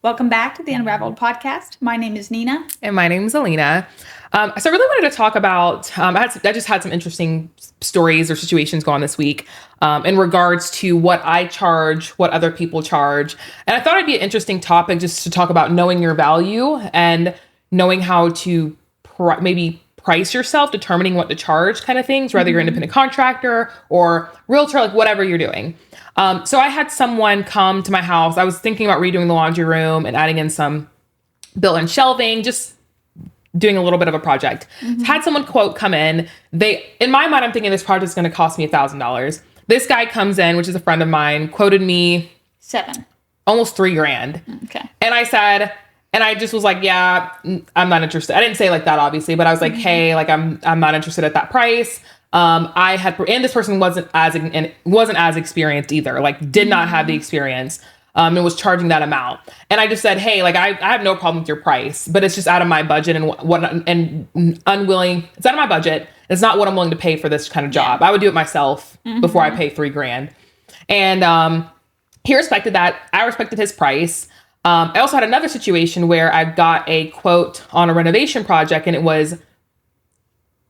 Welcome back to the Unraveled podcast. My name is Nina. And my name is Alina. So I really wanted to talk about, I just had some interesting stories or situations go on this week in regards to what I charge, what other people charge. And I thought it'd be an interesting topic just to talk about knowing your value and knowing how to maybe price yourself, determining what to charge kind of things, whether you're an independent contractor or realtor, like whatever you're doing. So I had someone come to my house. I was thinking about redoing the laundry room and adding in some built-in shelving, just doing a little bit of a project. Had someone come in. In my mind, I'm thinking this project is going to cost me $1,000. This guy comes in, which is a friend of mine, quoted me almost $3,000. Okay. And I said, and I just was like, yeah, I'm not interested. I didn't say it like that, obviously, but I was like, hey, like I'm not interested at that price. And this person wasn't as experienced either, like did not have the experience, and was charging that amount. And I just said, hey, like I have no problem with your price, but it's just out of my budget it's out of my budget. It's not what I'm willing to pay for this kind of job. I would do it myself before I pay $3,000. And, he respected that. I respected his price. I also had another situation where I got a quote on a renovation project, and it was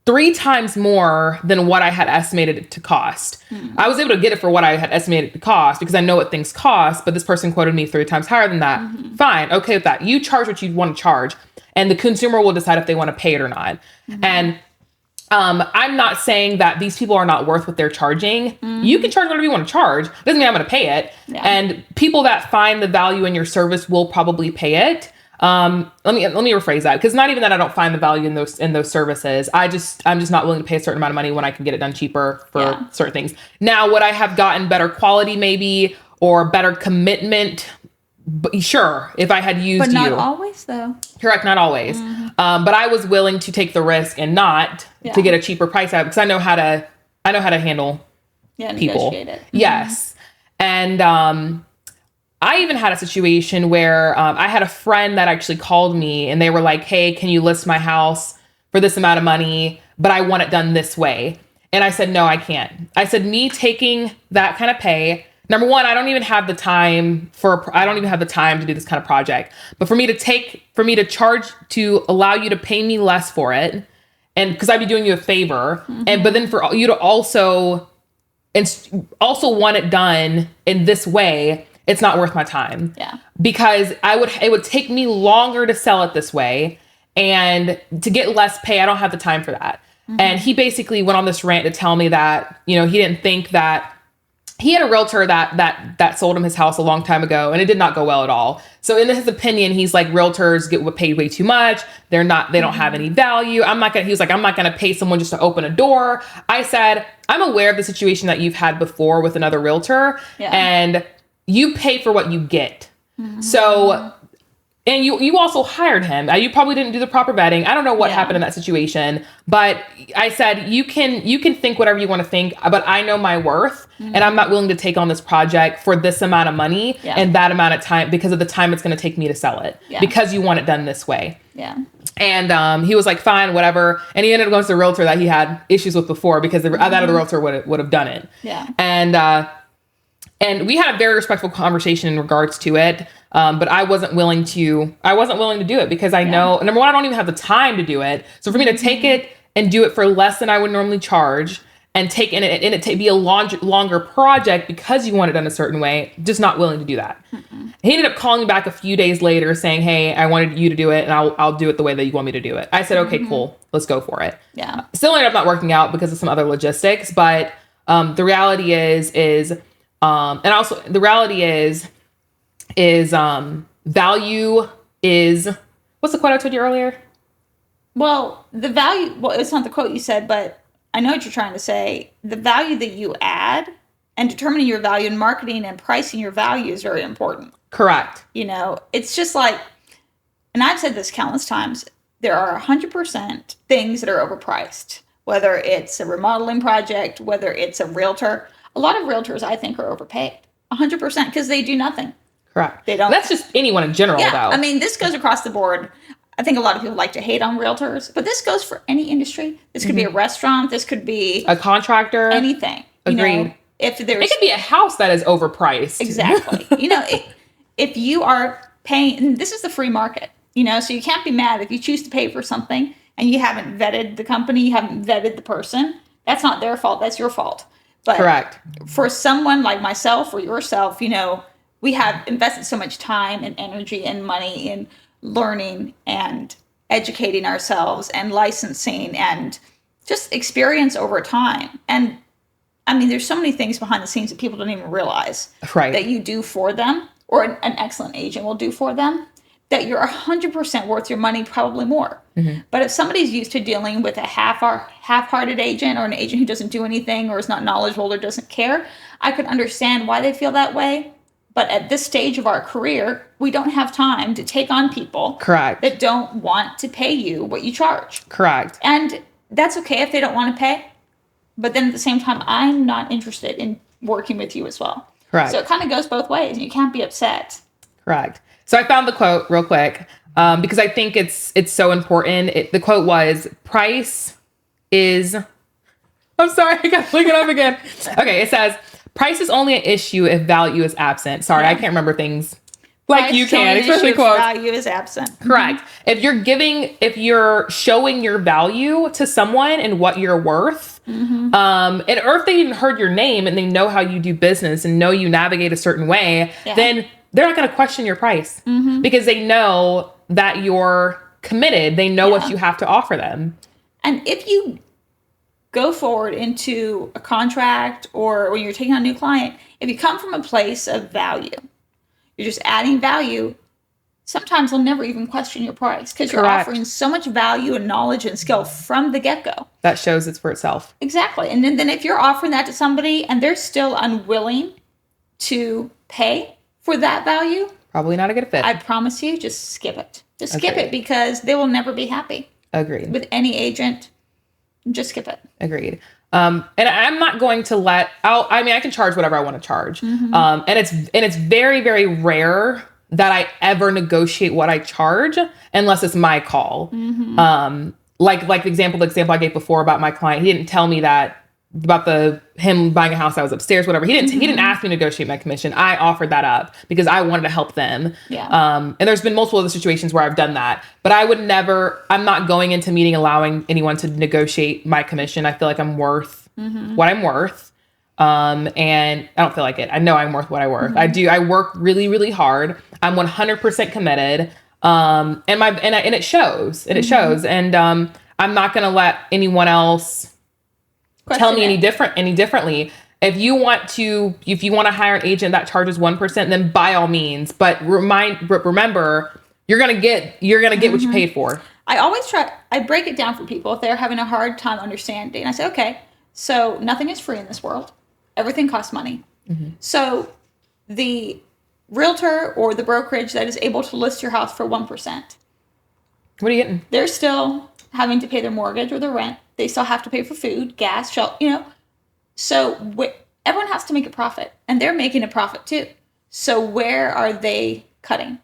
3 times more than what I had estimated it to cost. I was able to get it for what I had estimated it to cost because I know what things cost, but this person quoted me 3 times higher than that. Fine. Okay with that. You charge what you want to charge, and the consumer will decide if they want to pay it or not. And I'm not saying that these people are not worth what they're charging. You can charge whatever you want to charge. Doesn't mean I'm going to pay it. Yeah. And people that find the value in your service will probably pay it. Let me rephrase that, because not even that I don't find the value in those services. I'm just not willing to pay a certain amount of money when I can get it done cheaper for certain things. Now, would I have gotten better quality maybe, or better commitment? Sure, if I had used but not always though. Correct, not always. But I was willing to take the risk and not to get a cheaper price out, because I know how to handle people. Negotiate it. Yes, and I even had a situation where I had a friend that actually called me, and they were like, hey, can you list my house for this amount of money, but I want it done this way? And I said, no, I can't. I said, me taking that kind of pay, number one, I don't even have the time to do this kind of project. But for me to charge, to allow you to pay me less for it, and because I'd be doing you a favor, but then for you to also want it done in this way, it's not worth my time. Yeah. Because it would take me longer to sell it this way, and to get less pay, I don't have the time for that. And he basically went on this rant to tell me that, he didn't think that he had a realtor that sold him his house a long time ago, and it did not go well at all. So in his opinion, he's like, realtors get paid way too much. They don't have any value. He was like, I'm not going to pay someone just to open a door. I said, I'm aware of the situation that you've had before with another realtor, and you pay for what you get. So, and you also hired him. You probably didn't do the proper vetting. I don't know what happened in that situation, but I said, you can think whatever you want to think, but I know my worth, and I'm not willing to take on this project for this amount of money and that amount of time, because of the time it's going to take me to sell it, because you want it done this way. Yeah. And he was like, fine, whatever. And he ended up going to the realtor that he had issues with before, because that other realtor would have done it. Yeah. And we had a very respectful conversation in regards to it. But I wasn't willing to do it, because I know, number one, I don't even have the time to do it. So for me to take it and do it for less than I would normally charge, and be a longer project because you want it done a certain way, just not willing to do that. He ended up calling me back a few days later saying, hey, I wanted you to do it, and I'll do it the way that you want me to do it. I said, okay, cool. Let's go for it. Yeah. Still ended up not working out because of some other logistics, but the reality is value is, what's the quote I told you earlier? Well, it's not the quote you said, but I know what you're trying to say. The value that you add, and determining your value, and marketing and pricing your value is very important. Correct. It's just like, and I've said this countless times, there are 100% things that are overpriced, whether it's a remodeling project, whether it's a realtor. A lot of realtors, I think, are overpaid. 100%, because they do nothing. Correct. They don't. That's just anyone in general, though. I mean, this goes across the board. I think a lot of people like to hate on realtors, but this goes for any industry. This could be a restaurant. This could be a contractor. Anything. Agreed. It could be a house that is overpriced. Exactly. If you are paying, and this is the free market, you know, so you can't be mad if you choose to pay for something and you haven't vetted the company, you haven't vetted the person. That's not their fault. That's your fault. But Correct. for someone like myself or yourself, you know, we have invested so much time and energy and money in learning and educating ourselves and licensing and just experience over time. And I mean, there's so many things behind the scenes that people don't even realize that you do for them, or an excellent agent will do for them, that you're 100% worth your money, probably more. But if somebody's used to dealing with a half-hearted agent, or an agent who doesn't do anything or is not knowledgeable or doesn't care, I could understand why they feel that way. But at this stage of our career, we don't have time to take on people that don't want to pay you what you charge. Correct. And that's okay if they don't want to pay. But then at the same time, I'm not interested in working with you as well. Correct. So it kind of goes both ways, and you can't be upset. Correct. So I found the quote real quick because I think it's so important. The quote was, price is... I'm sorry, I got to look it up again. Okay, it says, price is only an issue if value is absent. Sorry, I can't remember things like Price you is only can, an especially issue if quotes. value is absent. Correct. If you're showing your value to someone and what you're worth, or if they even heard your name and they know how you do business and know you navigate a certain way, then they're not going to question your price because they know that you're committed. They know what you have to offer them. And if you go forward into a contract or when you're taking on a new client, if you come from a place of value, you're just adding value, sometimes they'll never even question your price because you're offering so much value and knowledge and skill from the get-go. That shows it's for itself. Exactly. And then if you're offering that to somebody and they're still unwilling to pay for that value, probably not a good fit. I promise you, just skip it. Just skip it because they will never be happy. Agreed. With any agent, just skip it. Agreed. And I'm not going to I can charge whatever I want to charge. And it's very, very rare that I ever negotiate what I charge unless it's my call. Like the example I gave before about my client, he didn't tell me that about him buying a house that was upstairs, whatever. He didn't ask me to negotiate my commission. I offered that up because I wanted to help them. And there's been multiple other situations where I've done that, but I'm not going into meeting allowing anyone to negotiate my commission. I feel like I'm worth what I'm worth. And I don't feel like it. I know I'm worth what I'm worth. I work really, really hard. I'm 100% committed. And it shows, and I'm not going to let anyone else tell me any differently. If you want to hire an agent that charges 1%, then by all means, but remember, you're going to get what you paid for. I break it down for people if they're having a hard time understanding. I say, okay, so nothing is free in this world. Everything costs money. So the realtor or the brokerage that is able to list your house for 1%, what are you getting? They're still having to pay their mortgage or their rent. They still have to pay for food, gas, shelter, So everyone has to make a profit, and they're making a profit too. So where are they cutting?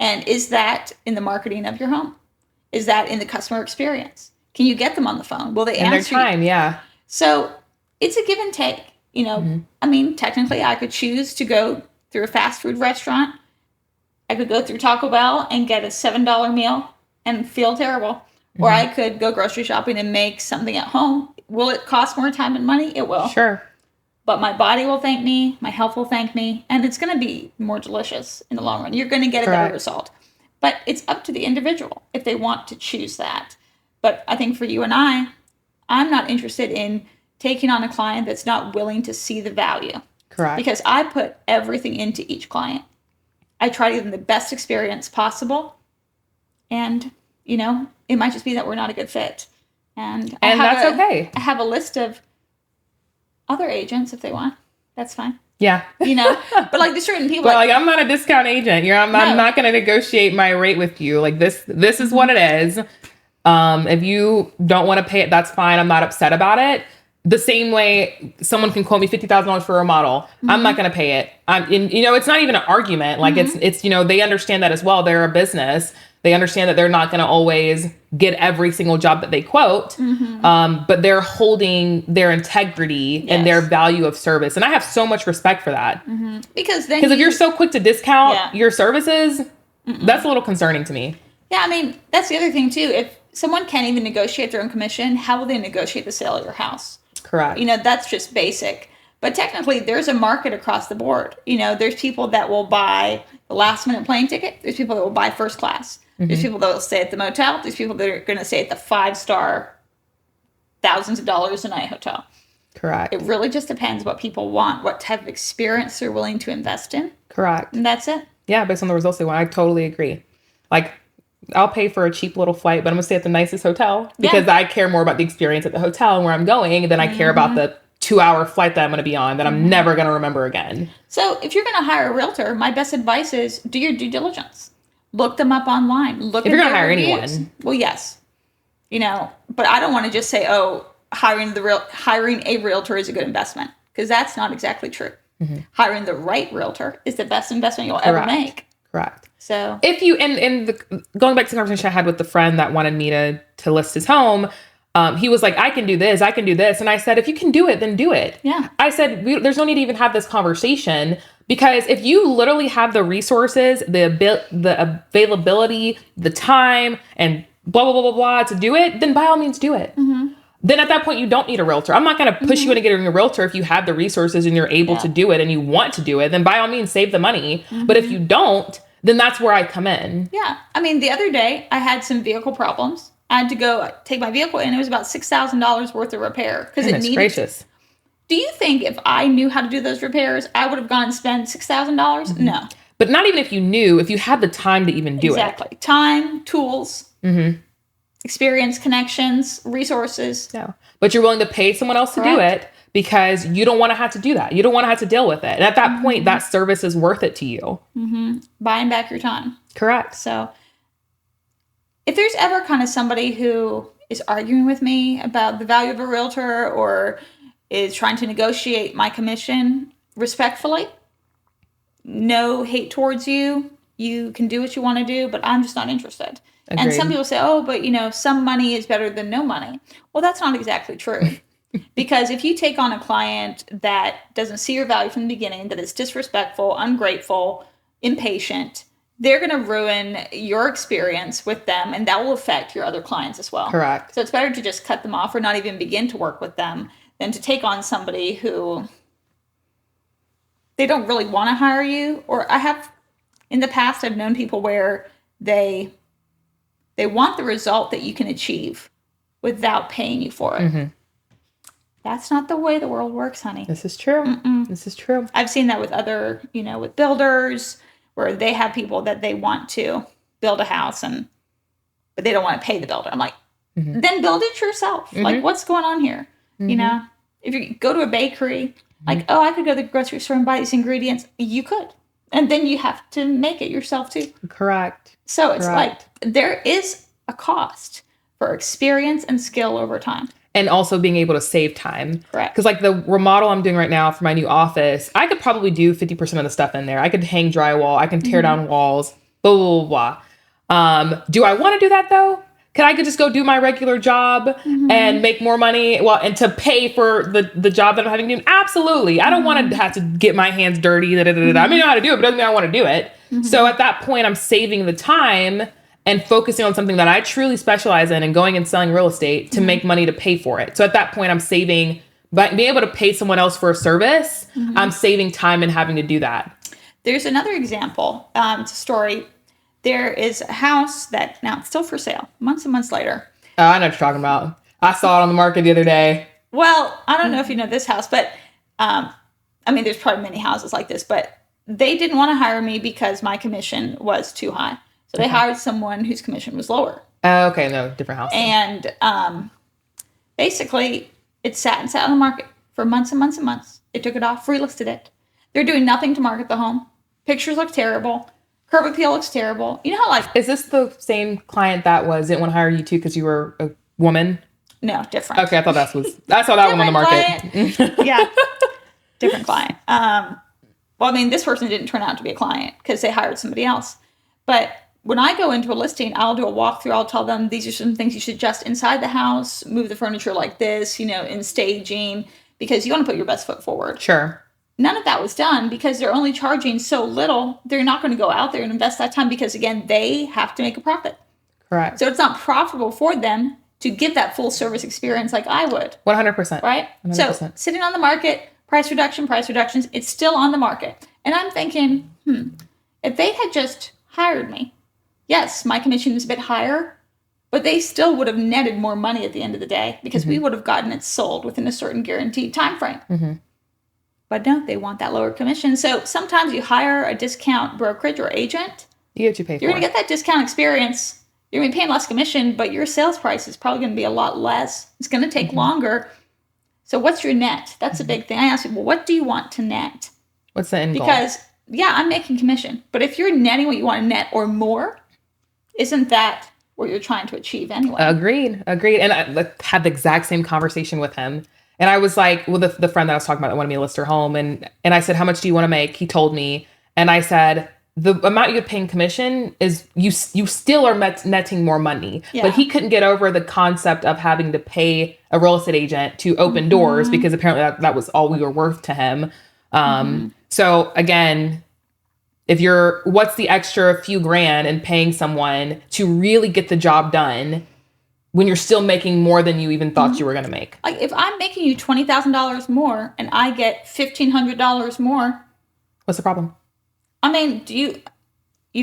And is that in the marketing of your home? Is that in the customer experience? Can you get them on the phone? Will they answer? And their time, yeah. So it's a give and take. I mean, technically, I could choose to go through a fast food restaurant. I could go through Taco Bell and get a $7 meal and feel terrible. Or I could go grocery shopping and make something at home. Will it cost more time and money? It will. Sure. But my body will thank me. My health will thank me. And it's going to be more delicious in the long run. You're going to get a better result. But it's up to the individual if they want to choose that. But I think for you and I'm not interested in taking on a client that's not willing to see the value. Correct. Because I put everything into each client. I try to give them the best experience possible. And, it might just be that we're not a good fit. And that's okay. I have a list of other agents if they want. That's fine. Yeah. But like there's certain people. But I'm not a discount agent. I'm not going to negotiate my rate with you. Like this is what it is. If you don't want to pay it, that's fine. I'm not upset about it. The same way someone can quote me $50,000 for a remodel. I'm not going to pay it. It's not even an argument. Like it's they understand that as well. They're a business. They understand that they're not going to always get every single job that they quote, but they're holding their integrity and their value of service. And I have so much respect for that. Because if you're so quick to discount your services, that's a little concerning to me. Yeah, I mean, that's the other thing too. If someone can't even negotiate their own commission, how will they negotiate the sale of your house? Correct. That's just basic. But technically, there's a market across the board. There's people that will buy the last minute plane ticket. There's people that will buy first class. There's people that will stay at the motel. There's people that are going to stay at the 5-star, thousands of dollars a night hotel. Correct. It really just depends what people want, what type of experience they're willing to invest in. Correct. And that's it. Yeah, based on the results they want. I totally agree. Like, I'll pay for a cheap little flight, but I'm going to stay at the nicest hotel because I care more about the experience at the hotel and where I'm going than I care about the 2-hour flight that I'm going to be on that I'm never going to remember again. So if you're going to hire a realtor, my best advice is do your due diligence. Look them up online. If you're going to hire anyone. Well, yes. But I don't want to just say, hiring a realtor is a good investment, because that's not exactly true. Hiring the right realtor is the best investment you'll ever make. Correct. So if you, going back to the conversation I had with the friend that wanted me to list his home, he was like, I can do this. And I said, if you can do it, then do it. Yeah. I said, there's no need to even have this conversation, because if you literally have the resources, the availability, the time, and blah, blah, blah, blah, blah, to do it, then by all means do it. Then at that point, you don't need a realtor. I'm not going to push you into getting a realtor if you have the resources and you're able to do it and you want to do it. Then by all means, save the money. But if you don't, then that's where I come in. Yeah. I mean, the other day I had some vehicle problems. I had to go take my vehicle in. It was about $6,000 worth of repair because it needed. Gracious. Do you think if I knew how to do those repairs, I would have gone and spent $6,000? No. But not even if you knew, if you had the time to even do it. Exactly. Time, tools, experience, connections, resources. Yeah. But you're willing to pay someone else to do it because you don't want to have to do that. You don't want to have to deal with it. And at that point, that service is worth it to you. Buying back your time. Correct. So if there's ever kind of somebody who is arguing with me about the value of a realtor or is trying to negotiate my commission respectfully, no hate towards you. You can do what you want to do, but I'm just not interested. Agreed. And some people say, but some money is better than no money. Well, that's not exactly true. Because if you take on a client that doesn't see your value from the beginning, that is disrespectful, ungrateful, impatient, they're going to ruin your experience with them, and that will affect your other clients as well. Correct. So it's better to just cut them off or not even begin to work with them than to take on somebody who they don't really want to hire you. Or in the past, I've known people where they want the result that you can achieve without paying you for it. That's not the way the world works, honey. This is true. This is true. I've seen that with other, with builders, where they have people that they want to build a house but they don't want to pay the builder. I'm like, then build it yourself. Like, what's going on here? If you go to a bakery, like, I could go to the grocery store and buy these ingredients. You could. And then you have to make it yourself too. Correct. So it's like, there is a cost for experience and skill over time. And also being able to save time. Correct. Because like the remodel I'm doing right now for my new office, I could probably do 50% of the stuff in there. I could hang drywall. I can tear down walls, blah, blah, blah, blah. Do I want to do that though? I could just go do my regular job and make more money, and to pay for the job that I'm having to do? Absolutely. I don't want to have to get my hands dirty. I mean, I know how to do it, but doesn't mean I want to do it. So at that point, I'm saving the time and focusing on something that I truly specialize in and going and selling real estate to make money to pay for it. So at that point, I'm saving, by being able to pay someone else for a service, I'm saving time and having to do that. There's another example. It's a story. There is a house that now it's still for sale months and months later. Oh, I know what you're talking about. I saw it on the market the other day. Well, I don't know if you know this house, but there's probably many houses like this, but they didn't want to hire me because my commission was too high. So they hired someone whose commission was lower. Oh, okay. No, different house. And basically, it sat on the market for months and months and months. They took it off, relisted it. They're doing nothing to market the home. Pictures look terrible. Curb appeal looks terrible. You know how Is this the same client that didn't want to hire you too because you were a woman? No, different. Okay, I saw that one on the market. Yeah, different client. This person didn't turn out to be a client because they hired somebody else. But when I go into a listing, I'll do a walkthrough. I'll tell them these are some things you should adjust inside the house, move the furniture like this, in staging, because you want to put your best foot forward. Sure. None of that was done because they're only charging so little. They're not going to go out there and invest that time because, again, they have to make a profit. Correct. So it's not profitable for them to give that full service experience like I would. 100%. Right? 100%. So sitting on the market, price reductions, it's still on the market. And I'm thinking, if they had just hired me, yes, my commission is a bit higher, but they still would have netted more money at the end of the day because we would have gotten it sold within a certain guaranteed time frame. Mm-hmm. But no, they want that lower commission. So sometimes you hire a discount brokerage or agent. You get to pay for it. You're going to get that discount experience. You're going to be paying less commission, but your sales price is probably going to be a lot less. It's going to take longer. So what's your net? That's a big thing. I ask people, what do you want to net? What's the end goal? Because, I'm making commission. But if you're netting what you want to net or more, isn't that what you're trying to achieve anyway? Agreed. And I had the exact same conversation with him. And I was like, well, the friend that I was talking about that wanted me to list her home. And I said, how much do you want to make? He told me. And I said, the amount you get paying commission is you still are netting more money. Yeah. But he couldn't get over the concept of having to pay a real estate agent to open doors because apparently that was all we were worth to him. So again, what's the extra few grand in paying someone to really get the job done when you're still making more than you even thought you were going to make? Like if I'm making you $20,000 more and I get $1,500 more. What's the problem? I mean, you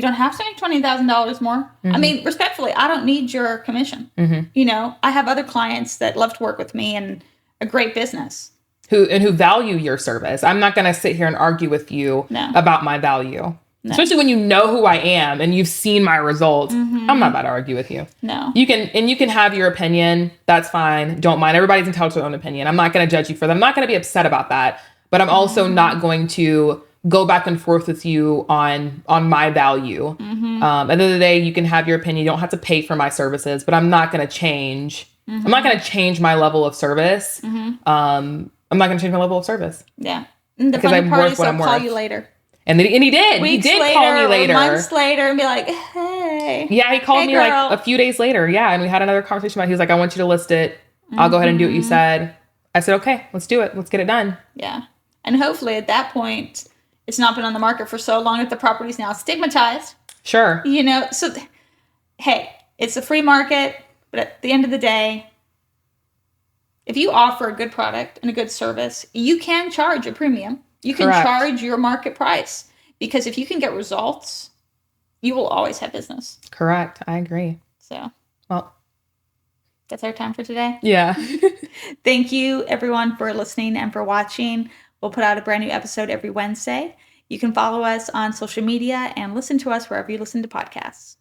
don't have to make $20,000 more. I mean, respectfully, I don't need your commission. I have other clients that love to work with me and a great business. Who value your service. I'm not going to sit here and argue with you about my value. No. Especially when you know who I am and you've seen my results. I'm not about to argue with you. No. You can have your opinion. That's fine. Don't mind. Everybody's entitled to their own opinion. I'm not going to judge you for that. I'm not going to be upset about that. But I'm also not going to go back and forth with you on my value. At the end of the day, you can have your opinion. You don't have to pay for my services, but I'm not going to change. I'm not going to change my level of service. I'm not going to change my level of service. Yeah. And the funny part is they'll call you later. And he did. Weeks he did later, call me later. Months later and be like, hey. Yeah, he called me like a few days later. Yeah. And we had another conversation about it. He was like, I want you to list it. I'll go ahead and do what you said. I said, okay, let's do it. Let's get it done. Yeah. And hopefully at that point, it's not been on the market for so long that the property's now stigmatized. Sure. So, hey, it's a free market. But at the end of the day, if you offer a good product and a good service, you can charge a premium. You can charge your market price because if you can get results, you will always have business. Correct. I agree. So, well, that's our time for today. Yeah. Thank you, everyone, for listening and for watching. We'll put out a brand new episode every Wednesday. You can follow us on social media and listen to us wherever you listen to podcasts.